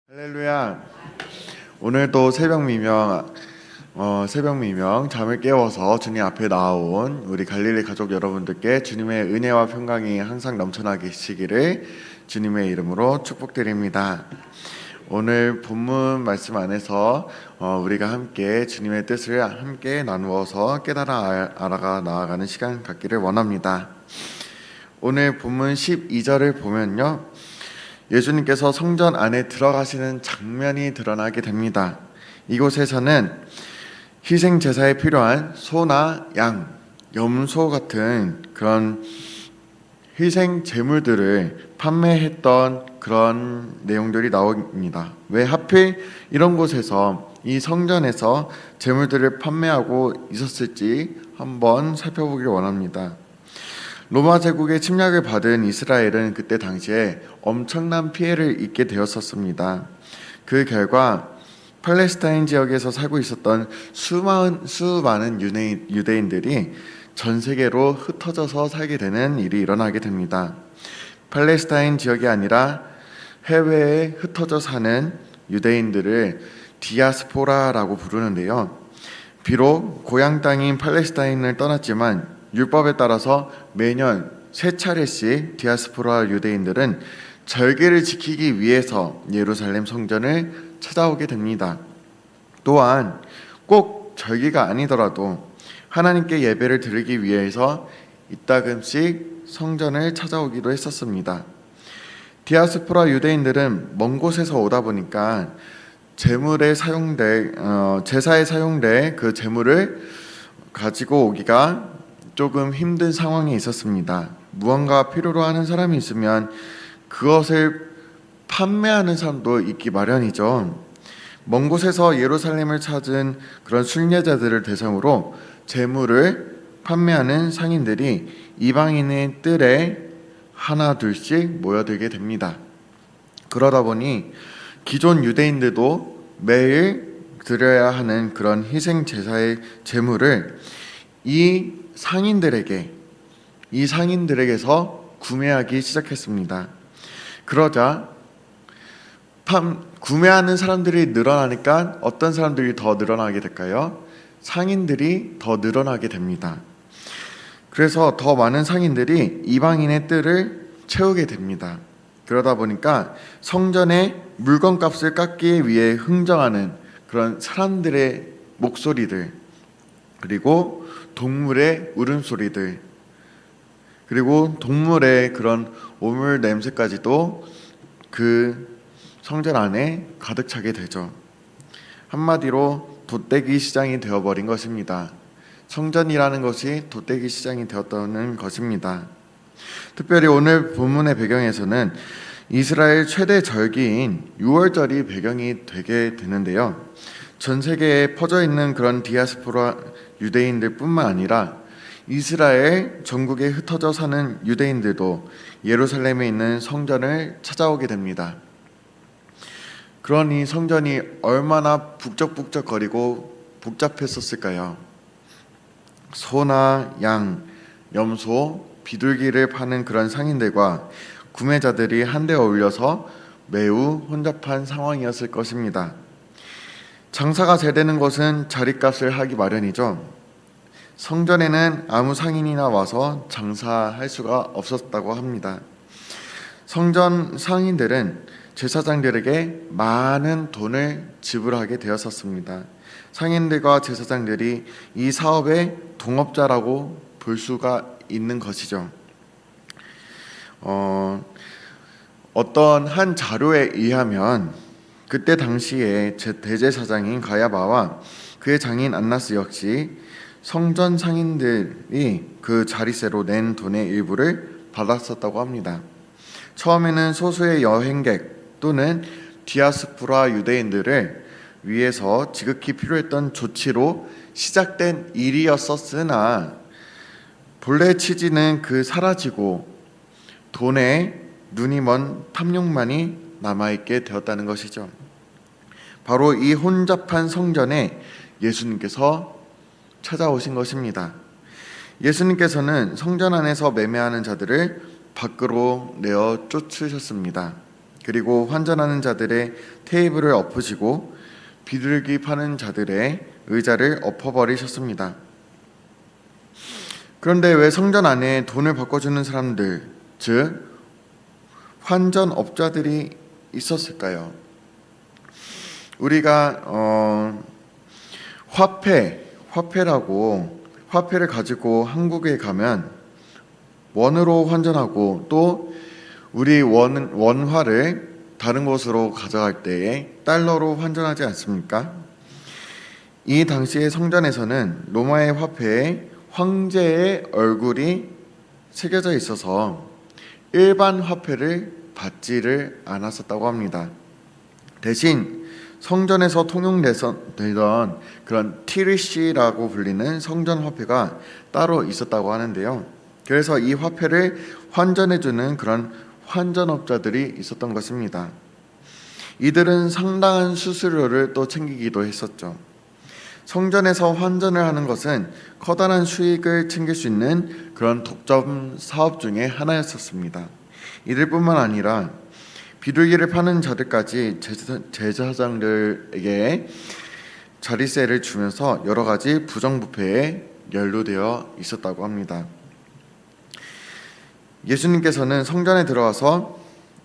할렐루야. 오늘도 새벽 미명 잠을 깨워서 주님 앞에 나온 우리 갈릴리 가족 여러분들께 주님의 은혜와 평강이 항상 넘쳐나시기를 주님의 이름으로 축복드립니다. 오늘 본문 말씀 안에서 우리가 함께 주님의 뜻을 함께 나누어서 깨달아 알아가 나아가는 시간 갖기를 원합니다. 오늘 본문 12절을 보면요, 예수님께서 성전 안에 들어가시는 장면이 드러나게 됩니다. 이곳에서는 희생 제사에 필요한 소나 양, 염소 같은 그런 희생 제물들을 판매했던 그런 내용들이 나옵니다. 왜 하필 이런 곳에서 이 성전에서 제물들을 판매하고 있었을지 한번 살펴보길 원합니다. 로마 제국의 침략을 받은 이스라엘은 그때 당시에 엄청난 피해를 입게 되었었습니다. 그 결과 팔레스타인 지역에서 살고 있었던 수많은 유대인들이 전 세계로 흩어져서 살게 되는 일이 일어나게 됩니다. 팔레스타인 지역이 아니라 해외에 흩어져 사는 유대인들을 디아스포라라고 부르는데요. 비록 고향 땅인 팔레스타인을 떠났지만 율법에 따라서 매년 3차례씩 디아스포라 유대인들은 절기를 지키기 위해서 예루살렘 성전을 찾아오게 됩니다. 또한 꼭 절기가 아니더라도 하나님께 예배를 드리기 위해서 이따금씩 성전을 찾아오기도 했었습니다. 디아스포라 유대인들은 먼 곳에서 오다 보니까 제사에 사용될 그 제물을 가지고 오기가 조금 힘든 상황에 있었습니다. 무언가 필요로 하는 사람이 있으면 그것을 판매하는 사람도 있기 마련이죠. 먼 곳에서 예루살렘을 찾은 그런 순례자들을 대상으로 제물을 판매하는 상인들이 이방인의 뜰에 하나 둘씩 모여들게 됩니다. 그러다 보니 기존 유대인들도 매일 드려야 하는 그런 희생 제사의 제물을 이 상인들에게서 구매하기 시작했습니다. 그러자 구매하는 사람들이 늘어나니까 어떤 사람들이 더 늘어나게 될까요? 상인들이 더 늘어나게 됩니다. 그래서 더 많은 상인들이 이방인의 뜰을 채우게 됩니다. 그러다 보니까 성전의 물건값을 깎기 위해 흥정하는 그런 사람들의 목소리들, 그리고 동물의 울음소리들, 그리고 동물의 그런 오물 냄새까지도 그 성전 안에 가득 차게 되죠. 한마디로 돛대기 시장이 되어버린 것입니다. 성전이라는 것이 돛대기 시장이 되었다는 것입니다. 특별히 오늘 본문의 배경에서는 이스라엘 최대 절기인 유월절이 배경이 되게 되는데요. 전 세계에 퍼져 있는 그런 디아스포라 유대인들 뿐만 아니라 이스라엘 전국에 흩어져 사는 유대인들도 예루살렘에 있는 성전을 찾아오게 됩니다. 그러니 성전이 얼마나 북적북적거리고 복잡했었을까요? 소나 양, 염소, 비둘기를 파는 그런 상인들과 구매자들이 한데 어울려서 매우 혼잡한 상황이었을 것입니다. 장사가 잘 되는 곳은 자리값을 하기 마련이죠. 성전에는 아무 상인이나 와서 장사할 수가 없었다고 합니다. 성전 상인들은 제사장들에게 많은 돈을 지불하게 되었었습니다. 상인들과 제사장들이 이 사업의 동업자라고 볼 수가 있는 것이죠. 어떤 한 자료에 의하면 그때 당시에 대제사장인 가야바와 그의 장인 안나스 역시 성전 상인들이 그 자리세로 낸 돈의 일부를 받았었다고 합니다. 처음에는 소수의 여행객 또는 디아스포라 유대인들을 위해서 지극히 필요했던 조치로 시작된 일이었었으나 본래 취지는 사라지고 돈에 눈이 먼 탐욕만이 남아있게 되었다는 것이죠. 바로 이 혼잡한 성전에 예수님께서 찾아오신 것입니다. 예수님께서는 성전 안에서 매매하는 자들을 밖으로 내어 쫓으셨습니다. 그리고 환전하는 자들의 테이블을 엎으시고 비둘기 파는 자들의 의자를 엎어버리셨습니다. 그런데 왜 성전 안에 돈을 바꿔주는 사람들, 즉 환전업자들이 있었을까요? 우리가 화폐를 가지고 한국에 가면 원으로 환전하고 또 우리 원화를 다른 곳으로 가져갈 때에 달러로 환전하지 않습니까? 이 당시의 성전에서는 로마의 화폐에 황제의 얼굴이 새겨져 있어서 일반 화폐를 받지를 않았었다고 합니다. 대신 성전에서 통용되던 그런 티르시라고 불리는 성전 화폐가 따로 있었다고 하는데요. 그래서 이 화폐를 환전해주는 그런 환전업자들이 있었던 것입니다. 이들은 상당한 수수료를 또 챙기기도 했었죠. 성전에서 환전을 하는 것은 커다란 수익을 챙길 수 있는 그런 독점 사업 중에 하나였었습니다. 이들뿐만 아니라 비둘기를 파는 자들까지 제사장들에게 자리세를 주면서 여러 가지 부정부패에 연루되어 있었다고 합니다. 예수님께서는 성전에 들어와서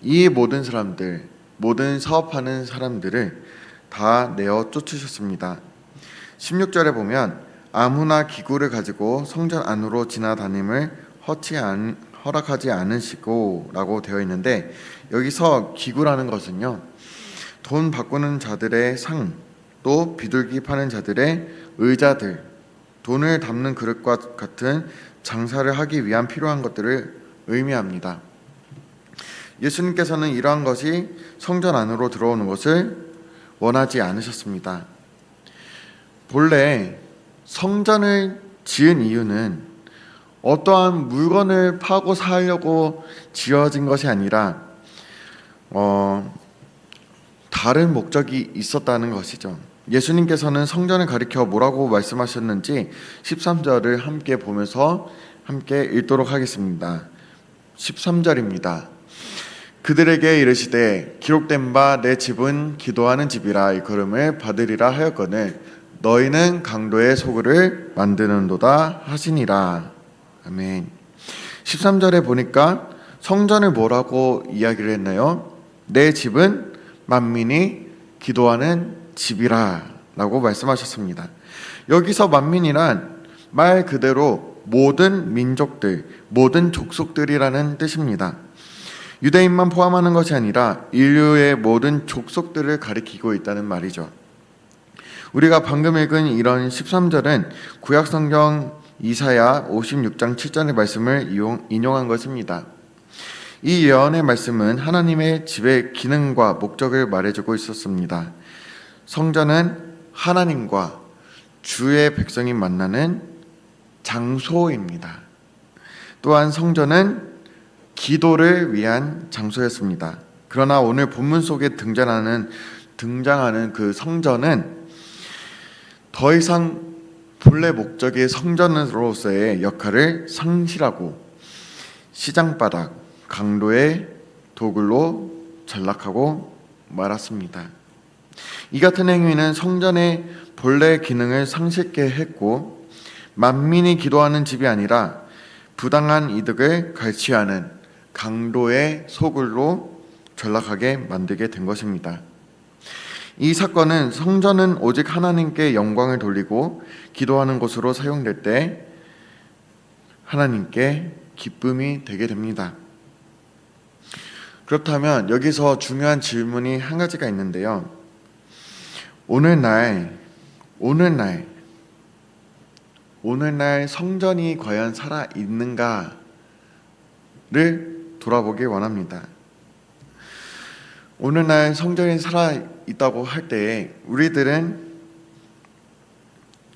이 모든 사람들, 모든 사업하는 사람들을 다 내어 쫓으셨습니다. 16절에 보면 아무나 기구를 가지고 성전 안으로 지나다님을 허락하지 않으시고 라고 되어 있는데, 여기서 기구라는 것은요, 돈 바꾸는 자들의 상, 또 비둘기 파는 자들의 의자들, 돈을 담는 그릇과 같은 장사를 하기 위한 필요한 것들을 의미합니다. 예수님께서는 이러한 것이 성전 안으로 들어오는 것을 원하지 않으셨습니다. 본래 성전을 지은 이유는 어떠한 물건을 파고 사려고 지어진 것이 아니라 다른 목적이 있었다는 것이죠. 예수님께서는 성전을 가리켜 뭐라고 말씀하셨는지 13절을 함께 보면서 함께 읽도록 하겠습니다. 13절입니다. 그들에게 이르시되 기록된 바 내 집은 기도하는 집이라 일컬음을 받으리라 하였거늘 너희는 강도의 소굴을 만드는도다 하시니라. 아멘. 13절에 보니까 성전을 뭐라고 이야기를 했나요? 내 집은 만민이 기도하는 집이라 라고 말씀하셨습니다. 여기서 만민이란 말 그대로 모든 민족들, 모든 족속들이라는 뜻입니다. 유대인만 포함하는 것이 아니라 인류의 모든 족속들을 가리키고 있다는 말이죠. 우리가 방금 읽은 이런 13절은 구약성경 이사야 56장 7절의 말씀을 인용한 것입니다. 이 예언의 말씀은 하나님의 집의 기능과 목적을 말해주고 있었습니다. 성전은 하나님과 주의 백성이 만나는 장소입니다. 또한 성전은 기도를 위한 장소였습니다. 그러나 오늘 본문 속에 등장하는 그 성전은 더 이상 본래 목적의 성전으로서의 역할을 상실하고 시장바닥, 강도의 도굴로 전락하고 말았습니다. 이 같은 행위는 성전의 본래 기능을 상실케 했고 만민이 기도하는 집이 아니라 부당한 이득을 갈취하는 강도의 소굴로 전락하게 만들게 된 것입니다. 이 사건은 성전은 오직 하나님께 영광을 돌리고 기도하는 곳으로 사용될 때 하나님께 기쁨이 되게 됩니다. 그렇다면 여기서 중요한 질문이 한 가지가 있는데요. 오늘날 성전이 과연 살아 있는가를 돌아보길 원합니다. 오늘날 성전이 살아 있다고 할 때 우리들은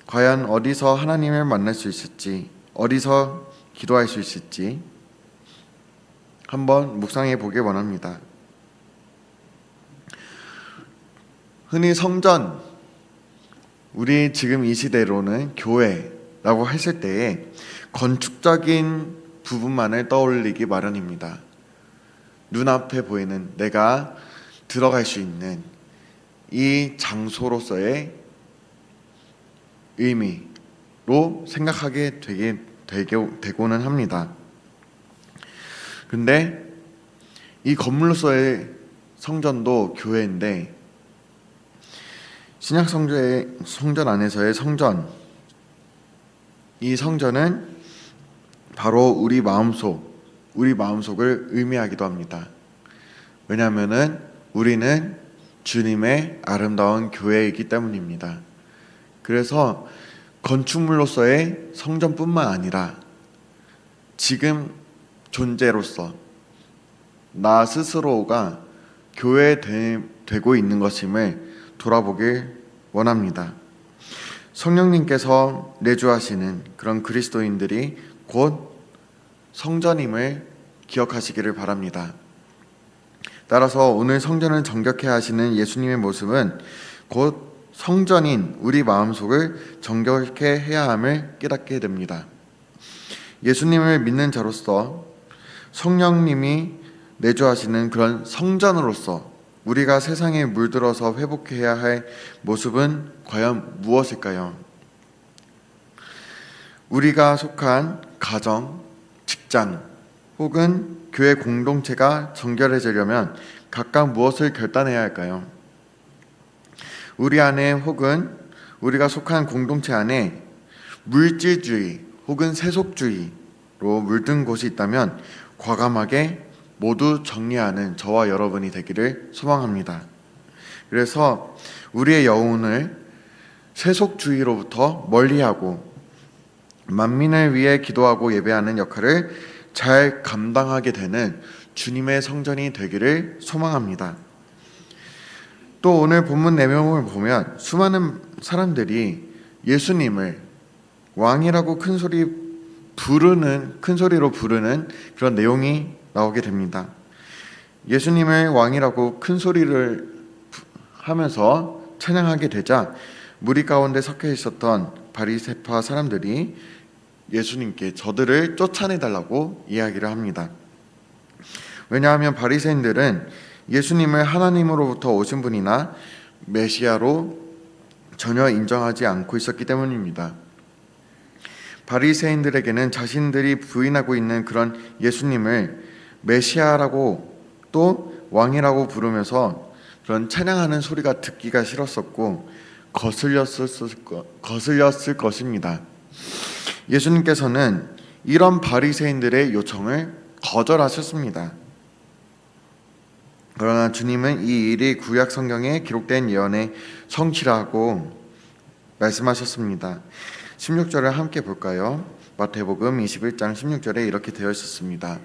과연 어디서 하나님을 만날 수 있을지, 어디서 기도할 수 있을지 한번 묵상해 보길 원합니다. 흔히 성전, 우리 지금 이 시대로는 교회라고 했을 때에 건축적인 부분만을 떠올리기 마련입니다. 눈앞에 보이는 내가 들어갈 수 있는 이 장소로서의 의미로 생각하게 되고는 합니다. 근데 이 건물로서의 성전도 교회인데, 신약 성전 안에서의 성전, 이 성전은 바로 우리 마음속을 의미하기도 합니다. 왜냐하면은 우리는 주님의 아름다운 교회이기 때문입니다. 그래서 건축물로서의 성전뿐만 아니라 지금 존재로서 나 스스로가 교회되고 있는 것임을 돌아보길 원합니다. 성령님께서 내주하시는 그런 그리스도인들이 곧 성전임을 기억하시기를 바랍니다. 따라서 오늘 성전을 정결케 하시는 예수님의 모습은 곧 성전인 우리 마음속을 정결케 해야 함을 깨닫게 됩니다. 예수님을 믿는 자로서 성령님이 내주하시는 그런 성전으로서 우리가 세상에 물들어서 회복해야 할 모습은 과연 무엇일까요? 우리가 속한 가정, 직장 혹은 교회 공동체가 정결해지려면 각각 무엇을 결단해야 할까요? 우리 안에 혹은 우리가 속한 공동체 안에 물질주의 혹은 세속주의로 물든 곳이 있다면 과감하게 모두 정리하는 저와 여러분이 되기를 소망합니다. 그래서 우리의 영혼을 세속주의로부터 멀리하고 만민을 위해 기도하고 예배하는 역할을 잘 감당하게 되는 주님의 성전이 되기를 소망합니다. 또 오늘 본문 내용을 보면 수많은 사람들이 예수님을 왕이라고 큰 소리로 부르는 그런 내용이 나오게 됩니다. 예수님을 왕이라고 큰 소리를 하면서 찬양하게 되자 무리 가운데 섞여 있었던 바리새파 사람들이 예수님께 저들을 쫓아내달라고 이야기를 합니다. 왜냐하면 바리새인들은 예수님을 하나님으로부터 오신 분이나 메시아로 전혀 인정하지 않고 있었기 때문입니다. 바리새인들에게는 자신들이 부인하고 있는 그런 예수님을 메시아라고 또 왕이라고 부르면서 그런 찬양하는 소리가 듣기가 싫었었고 거슬렸을 것입니다. 예수님께서는 이런 바리새인들의 요청을 거절하셨습니다. 그러나 주님은 이 일이 구약 성경에 기록된 예언의 성취라고 말씀하셨습니다. 16절을 함께 볼까요? 마태복음 21장 16절에 이렇게 되어 있었습니다.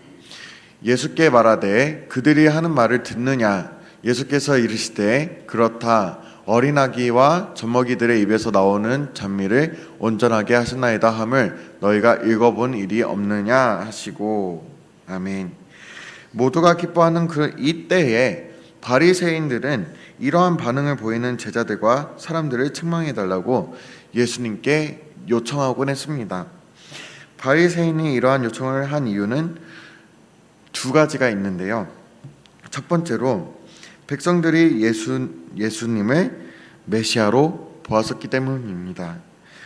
예수께 말하되 그들이 하는 말을 듣느냐? 예수께서 이르시되 그렇다. 어린아기와 젖먹이들의 입에서 나오는 잔미를 온전하게 하셨나이다 함을 너희가 읽어본 일이 없느냐 하시고. 아멘. 모두가 기뻐하는 그 이때에 바리새인들은 이러한 반응을 보이는 제자들과 사람들을 책망해달라고 예수님께 요청하곤 했습니다. 바리새인이 이러한 요청을 한 이유는 두 가지가 있는데요. 첫 번째로 백성들이 예수님을 메시아로 보았었기 때문입니다.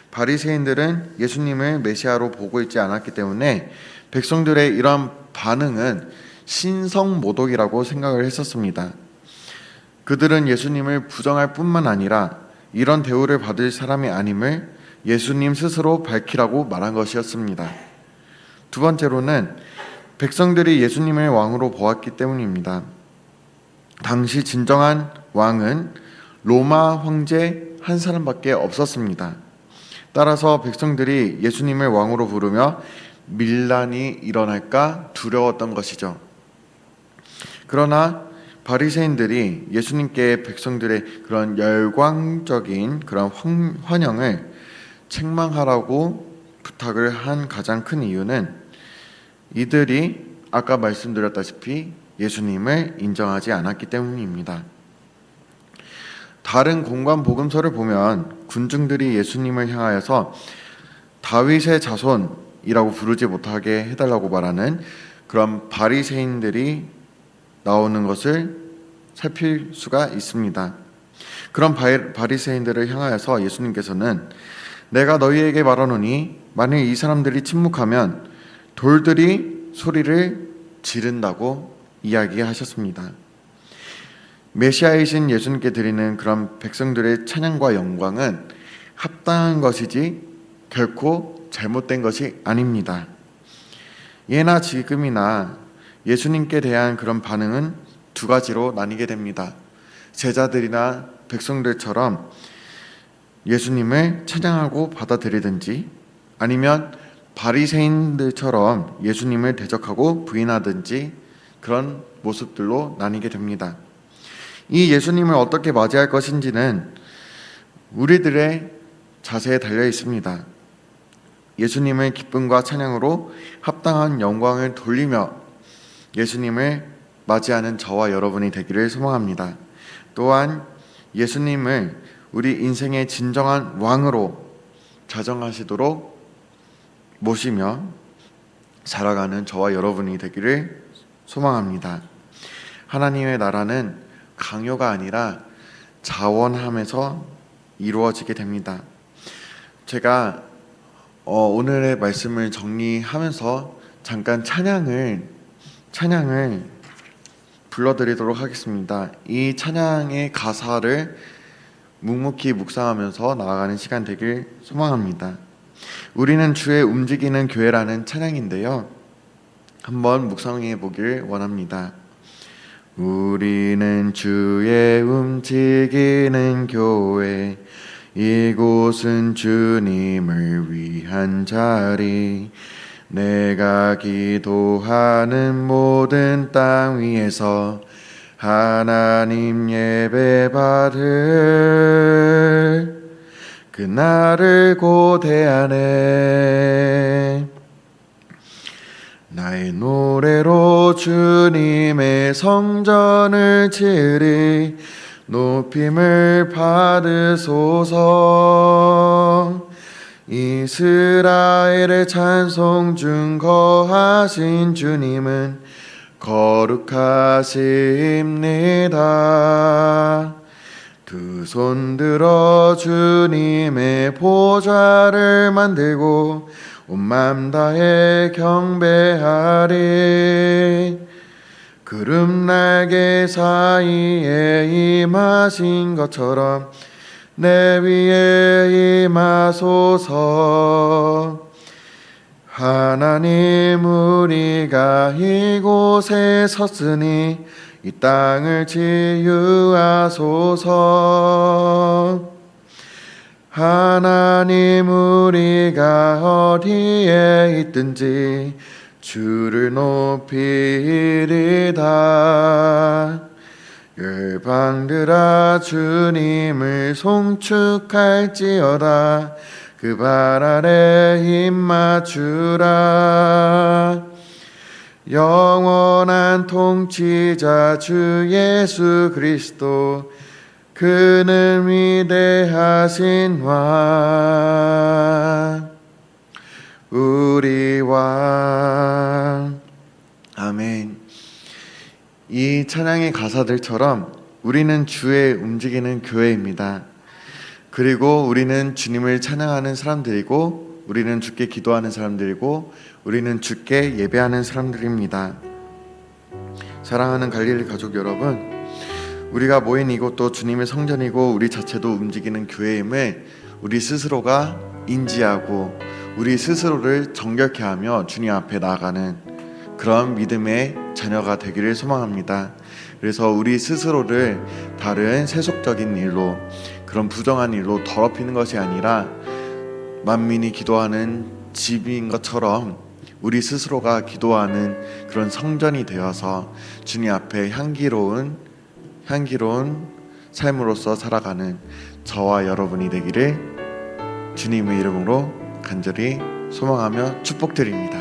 바리새인들은 예수님을 메시아로 보고 있지 않았기 때문에 백성들의 이러한 반응은 신성모독이라고 생각을 했었습니다. 그들은 예수님을 부정할 뿐만 아니라 이런 대우를 받을 사람이 아님을 예수님 스스로 밝히라고 말한 것이었습니다. 두 번째로는 백성들이 예수님을 왕으로 보았기 때문입니다. 당시 진정한 왕은 로마 황제 한 사람밖에 없었습니다. 따라서 백성들이 예수님을 왕으로 부르며 밀란이 일어날까 두려웠던 것이죠. 그러나 바리새인들이 예수님께 백성들의 그런 열광적인 그런 환영을 책망하라고 부탁을 한 가장 큰 이유는 이들이 아까 말씀드렸다시피 예수님을 인정하지 않았기 때문입니다. 다른 공관 복음서를 보면 군중들이 예수님을 향하여서 다윗의 자손이라고 부르지 못하게 해달라고 말하는 그런 바리새인들이 나오는 것을 살필 수가 있습니다. 그런 바리새인들을 향하여서 예수님께서는 내가 너희에게 말하노니 만일 이 사람들이 침묵하면 돌들이 소리를 지른다고 이야기하셨습니다. 메시아이신 예수님께 드리는 그런 백성들의 찬양과 영광은 합당한 것이지 결코 잘못된 것이 아닙니다. 예나 지금이나 예수님께 대한 그런 반응은 두 가지로 나뉘게 됩니다. 제자들이나 백성들처럼 예수님을 찬양하고 받아들이든지 아니면 바리새인들처럼 예수님을 대적하고 부인하든지 그런 모습들로 나뉘게 됩니다. 이 예수님을 어떻게 맞이할 것인지는 우리들의 자세에 달려 있습니다. 예수님을 기쁨과 찬양으로 합당한 영광을 돌리며 예수님을 맞이하는 저와 여러분이 되기를 소망합니다. 또한 예수님을 우리 인생의 진정한 왕으로 자정하시도록 모시며 살아가는 저와 여러분이 되기를 소망합니다. 하나님의 나라는 강요가 아니라 자원함에서 이루어지게 됩니다. 제가 오늘의 말씀을 정리하면서 잠깐 찬양을 불러드리도록 하겠습니다. 이 찬양의 가사를 묵묵히 묵상하면서 나아가는 시간 되길 소망합니다. 우리는 주의 움직이는 교회라는 찬양인데요. 한번 묵상해 보길 원합니다. 우리는 주의 움직이는 교회, 이곳은 주님을 위한 자리, 내가 기도하는 모든 땅 위에서 하나님 예배 받을 그날을 고대하네. 나의 노래로 주님의 성전을 지으리, 높임을 받으소서. 이스라엘의 찬송 중 거하신 주님은 거룩하십니다. 두 손 들어 주님의 보좌를 만들고 온 맘 다해 경배하리. 구름 날개 사이에 임하신 것처럼 내 위에 임하소서. 하나님, 우리가 이곳에 섰으니 이 땅을 치유하소서. 하나님, 우리가 어디에 있든지 주를 높이리다. 열방들아 주님을 송축할지어다. 그 발 아래 힘 맞추라. 영원한 통치자 주 예수 그리스도, 그는 위대하신 왕, 우리 왕. 아멘. 이 찬양의 가사들처럼 우리는 주의 움직이는 교회입니다. 그리고 우리는 주님을 찬양하는 사람들이고, 우리는 주께 기도하는 사람들이고, 우리는 주께 예배하는 사람들입니다. 사랑하는 갈릴리 가족 여러분, 우리가 모인 이곳도 주님의 성전이고 우리 자체도 움직이는 교회임을 우리 스스로가 인지하고 우리 스스로를 정결케 하며 주님 앞에 나아가는 그런 믿음의 자녀가 되기를 소망합니다. 그래서 우리 스스로를 다른 세속적인 일로, 그런 부정한 일로 더럽히는 것이 아니라 만민이 기도하는 집인 것처럼 우리 스스로가 기도하는 그런 성전이 되어서 주님 앞에 향기로운 삶으로서 살아가는 저와 여러분이 되기를 주님의 이름으로 간절히 소망하며 축복드립니다.